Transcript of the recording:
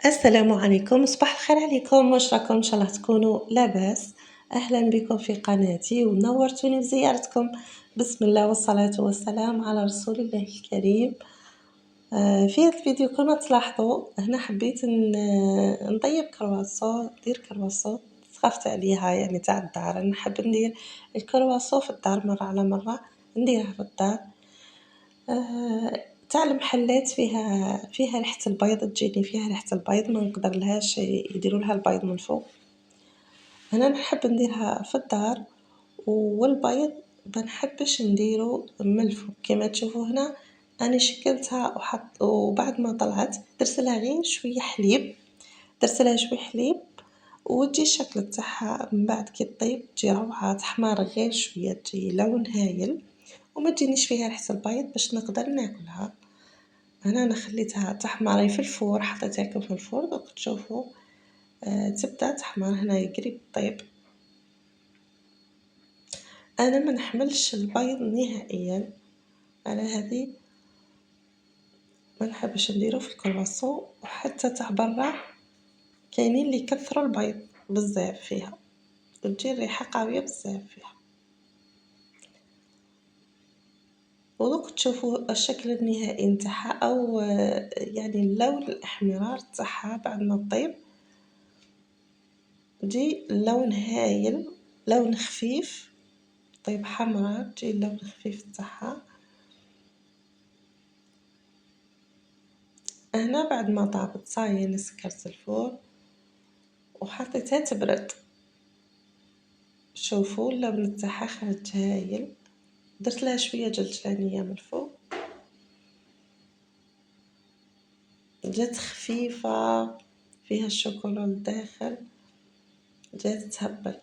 السلام عليكم، صباح الخير عليكم، واش راكم إن شاء الله تكونوا لاباس. أهلا بكم في قناتي ونورتوني بزيارتكم. بسم الله والصلاة والسلام على رسول الله الكريم. في هذا الفيديو كما تلاحظوا هنا حبيت نطيب كرواسون، ندير كرواسون سخفت عليها يعني تاع الدار. نحب ندير الكرواسون في الدار مرة على مرة نديرها في الدار. تاع المحلات فيها ريحة البيض، تجيني فيها ريحة البيض ما نقدرلهاش يديروا لها البيض من فوق. أنا نحب نديرها في الدار، والبيض ما نحبش نديرو من الفوق كما تشوفوا هنا. أنا شكلتها وبعد ما طلعت درتلها غير شوية حليب، درتلها شوية حليب وتجي الشكل تاعها من بعد كي طيب تجي روعة، تحمر غير شوية تجي لون هايل وما تجينيش فيها ريحة البيض باش نقدر ناكلها. أنا خليتها تحمر في الفور، حطيتها هكا في الفور دوك تشوفوا تبدا تحمر هنا قريب طيب. أنا ما نحملش البيض نهائيا، على هذه ما نحبش نديرو في الكرواسون، وحتى تاع برا كاينين اللي يكثروا البيض بزاف فيها وتجي الريحة قوية بزاف فيها. ودوك تشوفوا الشكل النهائي نتاعها او يعني اللون الاحمرار تاعها بعد ما تطيب تجي لون هايل، لون خفيف طيب حمراء تجي اللون خفيف تاعها. هنا بعد ما طابت صايي انا سكرت الفور وحطيتها تبرد. شوفوا اللون تاعها خرج هايل، درت لها شويه جلجلانيه من الفوق جات خفيفه فيها الشوكولا لداخل، جات تهبل.